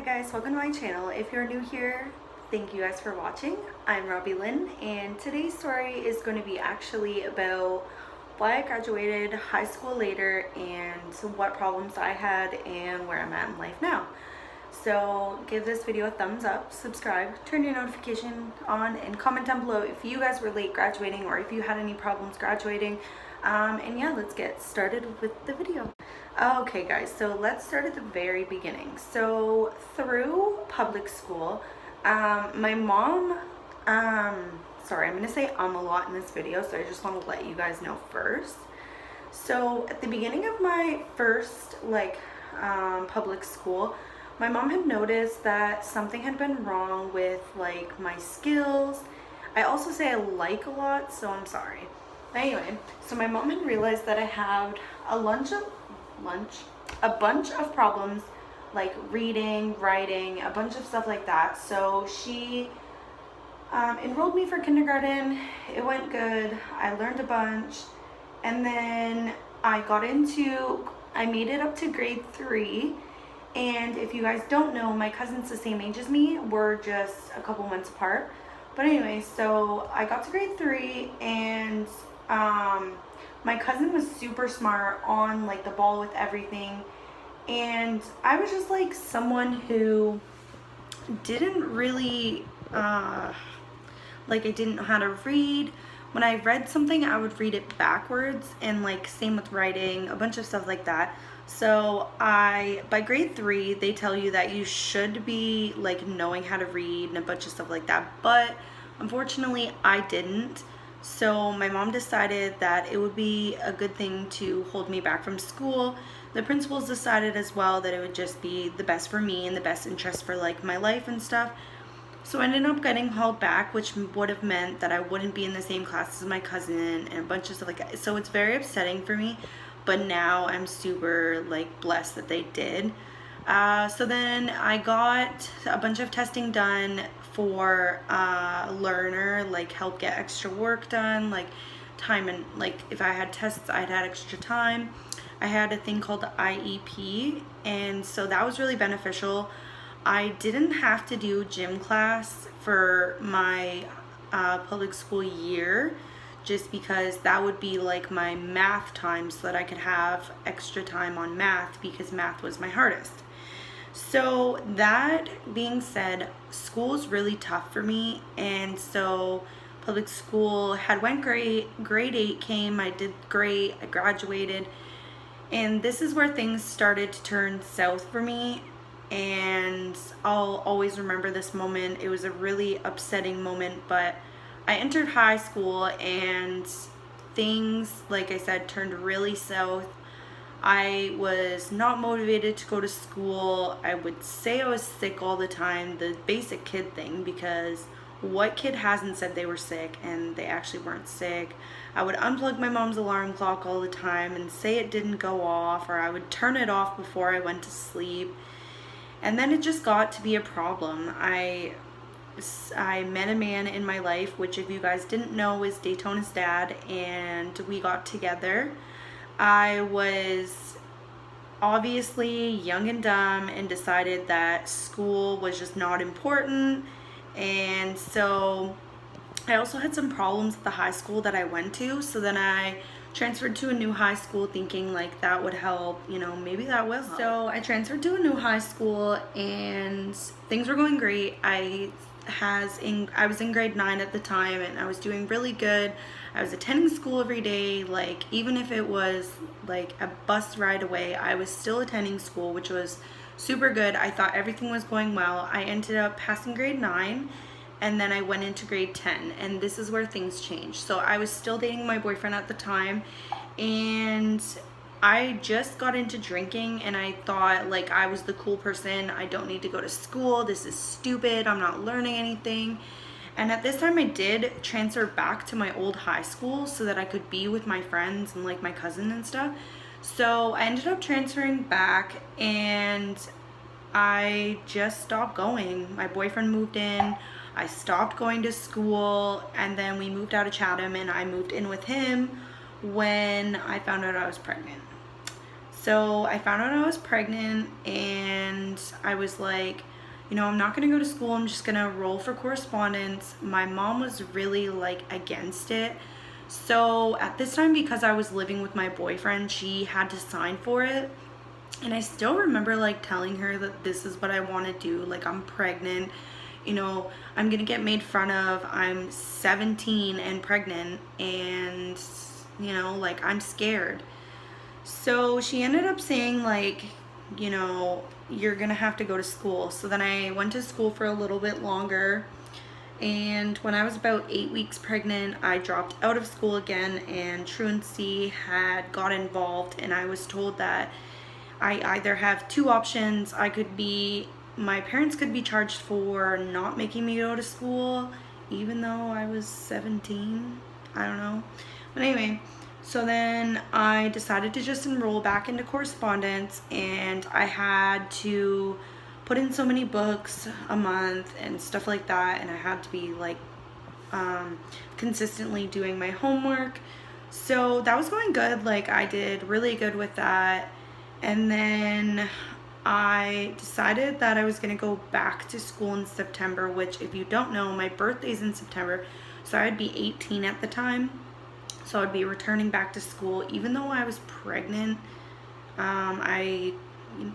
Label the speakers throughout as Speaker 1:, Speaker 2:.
Speaker 1: guys, welcome to my channel. If you're new here, thank you guys for watching. I'm Lynn, and today's story is going to be actually about why I graduated high school later and what problems I had and where I'm at in life now. So give this video a thumbs up, subscribe, turn your notification on, and comment down below if you guys were late graduating or if you had any problems graduating. And yeah, let's get started with the video. Okay guys, so let's start at the very beginning. So through public school, my mom, sorry, I'm gonna say a lot in this video, so I just want to let you guys know first. So at the beginning of my first public school, my mom had noticed that something had been wrong with my skills. I also say I like a lot, so I'm sorry. But anyway, so my mom had realized that I had a bunch of problems like reading, writing, a bunch of stuff like that. So she enrolled me for kindergarten. It went good. I learned a bunch, and then I made it up to grade 3. And if you guys don't know, my cousin's the same age as me. We're just a couple months apart. But anyway, so I got to grade 3, and my cousin was super smart, on the ball with everything, and I was just someone who didn't really I didn't know how to read. When I read something, I would read it backwards, and same with writing, a bunch of stuff like that. So by grade 3, they tell you that you should be knowing how to read and a bunch of stuff like that, but unfortunately I didn't. So my mom decided that it would be a good thing to hold me back from school. The principals decided as well that it would just be the best for me and the best interest for my life and stuff. So I ended up getting hauled back, which would have meant that I wouldn't be in the same class as my cousin and a bunch of stuff like that. So it's very upsetting for me, but now I'm super blessed that they did. So then I got a bunch of testing done for learner, help get extra work done, time, and if I had tests, I'd had extra time. I had a thing called the IEP, and so that was really beneficial. I didn't have to do gym class for my public school year, just because that would be my math time, so that I could have extra time on math, because math was my hardest. So that being said, school is really tough for me, and so public school had went great. Grade 8 came, I did great, I graduated, and this is where things started to turn south for me, and I'll always remember this moment. It was a really upsetting moment, but I entered high school and things, like I said, turned really south. I was not motivated to go to school. I would say I was sick all the time, the basic kid thing, because what kid hasn't said they were sick and they actually weren't sick? I would unplug my mom's alarm clock all the time and say it didn't go off, or I would turn it off before I went to sleep. And then it just got to be a problem. I met a man in my life, which if you guys didn't know is Daytona's dad, and we got together. I was obviously young and dumb and decided that school was just not important, and so I also had some problems at the high school that I went to. So then I transferred to a new high school thinking that would help, maybe that will help. So I transferred to a new high school and things were going great. I was in grade 9 at the time, and I was doing really good. I was attending school every day, even if it was a bus ride away, I was still attending school, which was super good. I thought everything was going well. I ended up passing grade 9, and then I went into grade 10, and this is where things changed. So I was still dating my boyfriend at the time, and I just got into drinking, and I thought I was the cool person. I don't need to go to school. This is stupid. I'm not learning anything. And at this time I did transfer back to my old high school so that I could be with my friends and my cousin and stuff. So I ended up transferring back, and I just stopped going. My boyfriend moved in. I stopped going to school, and then we moved out of Chatham, and I moved in with him when I found out I was pregnant. So I found out I was pregnant, and I was like, I'm not gonna go to school, I'm just gonna roll for correspondence. My mom was really like against it. So at this time, because I was living with my boyfriend, she had to sign for it. And I still remember like telling her that this is what I want to do. Like, I'm pregnant, I'm gonna get made fun of. I'm 17 and pregnant, and like, I'm scared. So she ended up saying like, you're gonna have to go to school. So then I went to school for a little bit longer. And when I was about 8 weeks pregnant, I dropped out of school again, and truancy had got involved, and I was told that I either have two options. My parents could be charged for not making me go to school, even though I was 17. I don't know. But anyway, so then I decided to just enroll back into correspondence, and I had to put in so many books a month and stuff like that, and I had to be like consistently doing my homework. So that was going good. Like, I did really good with that. And then I decided that I was going to go back to school in September, which, if you don't know, my birthday's in September, so I'd be 18 at the time. So I'd be returning back to school. Even though I was pregnant, I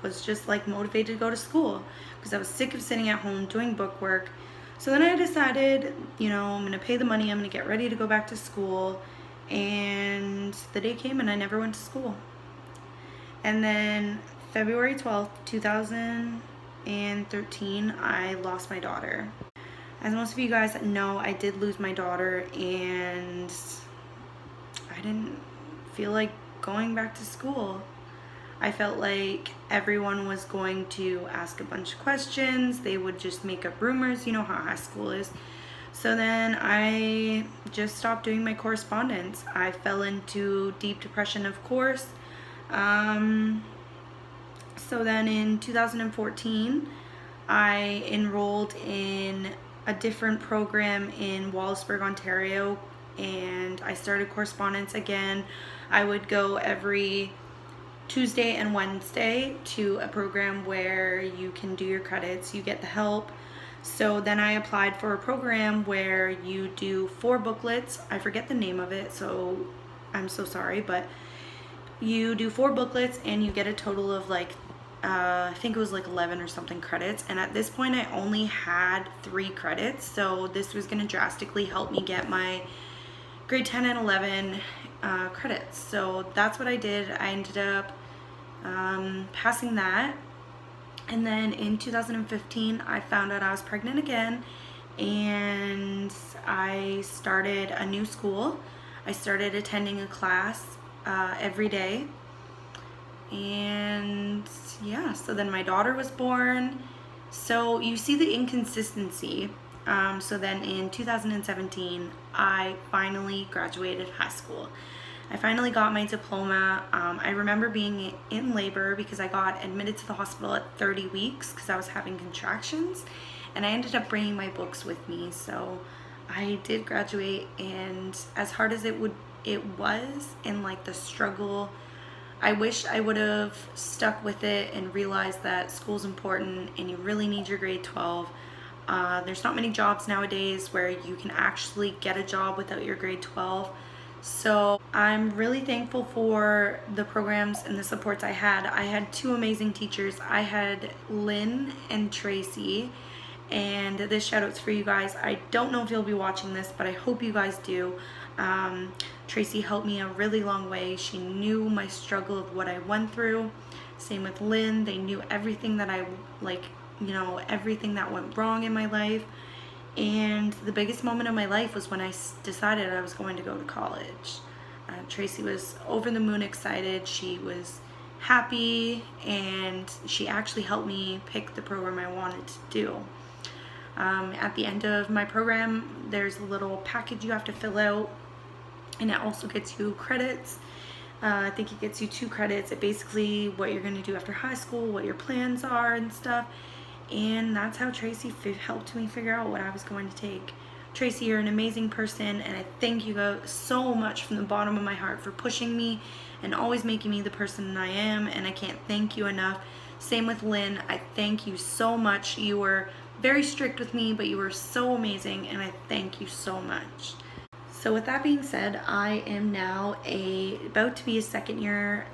Speaker 1: was just like motivated to go to school because I was sick of sitting at home doing book work. So then I decided, I'm going to pay the money, I'm going to get ready to go back to school. And the day came and I never went to school. And then February 12th, 2013, I lost my daughter. As most of you guys know, I did lose my daughter, and I didn't feel like going back to school. I felt like everyone was going to ask a bunch of questions. They would just make up rumors. You know how high school is. So then I just stopped doing my correspondence. I fell into deep depression, of course. So then in 2014, I enrolled in a different program in Wallaceburg, Ontario, and I started correspondence again. I would go every Tuesday and Wednesday to a program where you can do your credits, you get the help. So then I applied for a program where you do 4 booklets. I forget the name of it, so I'm so sorry, but you do 4 booklets and you get a total of like I think it was like 11 or something credits. And at this point I only had 3 credits, so this was going to drastically help me get my grade 10 and 11 credits. So that's what I did. I ended up passing that. And then in 2015 I found out I was pregnant again, and I started a new school. I started attending a class every day. And yeah, so then my daughter was born. So you see the inconsistency. So then in 2017, I finally graduated high school. I finally got my diploma. I remember being in labor because I got admitted to the hospital at 30 weeks because I was having contractions, and I ended up bringing my books with me. So I did graduate, and as hard as it was, and like the struggle, I wish I would have stuck with it and realized that school's important and you really need your grade 12. There's not many jobs nowadays where you can actually get a job without your grade 12. So I'm really thankful for the programs and the supports I had. I had 2 amazing teachers. I had Lynn and Tracy, and this shout out's for you guys. I don't know if you'll be watching this, but I hope you guys do. Tracy helped me a really long way. She knew my struggle of what I went through. Same with Lynn. They knew everything that everything that went wrong in my life. And the biggest moment of my life was when I decided I was going to go to college. Tracy was over the moon excited. She was happy, and she actually helped me pick the program I wanted to do. At the end of my program, there's a little package you have to fill out, and it also gets you credits. I think it gets you 2 credits. It basically what you're going to do after high school, what your plans are and stuff. And that's how Tracy helped me figure out what I was going to take. Tracy, you're an amazing person, and I thank you so much from the bottom of my heart for pushing me and always making me the person I am, and I can't thank you enough. Same with Lynn. I thank you so much. You were very strict with me, but you were so amazing, and I thank you so much. So with that being said, I am now about to be a second year,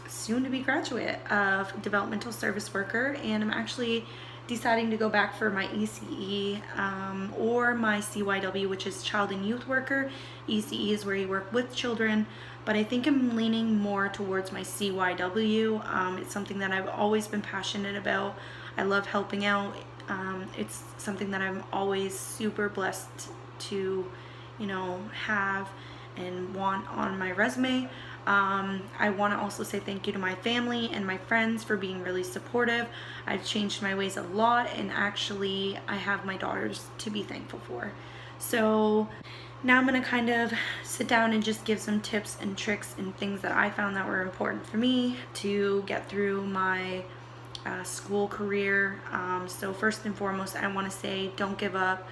Speaker 1: soon to be graduate of developmental service worker, and I'm actually deciding to go back for my ECE or my CYW, which is child and youth worker. ECE is where you work with children, but I think I'm leaning more towards my CYW. It's something that I've always been passionate about. I love helping out. It's something that I'm always super blessed to, have and want on my resume. I want to also say thank you to my family and my friends for being really supportive. I've changed my ways a lot, and actually I have my daughters to be thankful for. So now I'm going to kind of sit down and just give some tips and tricks and things that I found that were important for me to get through my school career. So first and foremost, I want to say don't give up.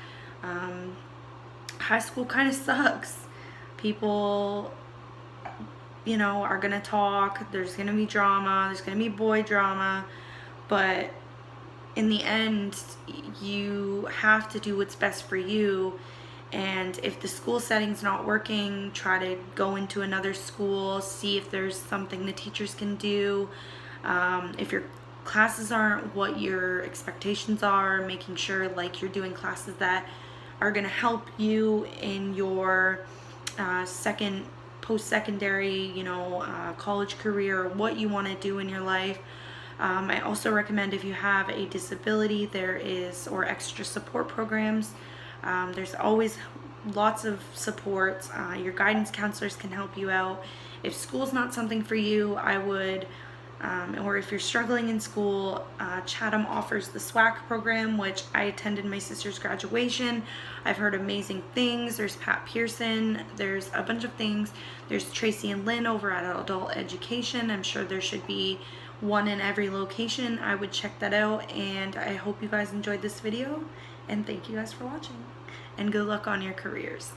Speaker 1: High school kind of sucks. People are gonna talk, there's gonna be drama, there's gonna be boy drama, but in the end you have to do what's best for you. And if the school setting's not working, try to go into another school, see if there's something the teachers can do. If your classes aren't what your expectations are, making sure like you're doing classes that are gonna help you in your post-secondary, college career, what you want to do in your life. I also recommend if you have a disability, or extra support programs. There's always lots of support. Your guidance counselors can help you out. If school's not something for you, I would, or if you're struggling in school, Chatham offers the SWAC program, which I attended my sister's graduation. I've heard amazing things. There's Pat Pearson. There's a bunch of things. There's Tracy and Lynn over at Adult Education. I'm sure there should be one in every location. I would check that out, and I hope you guys enjoyed this video, and thank you guys for watching, and good luck on your careers.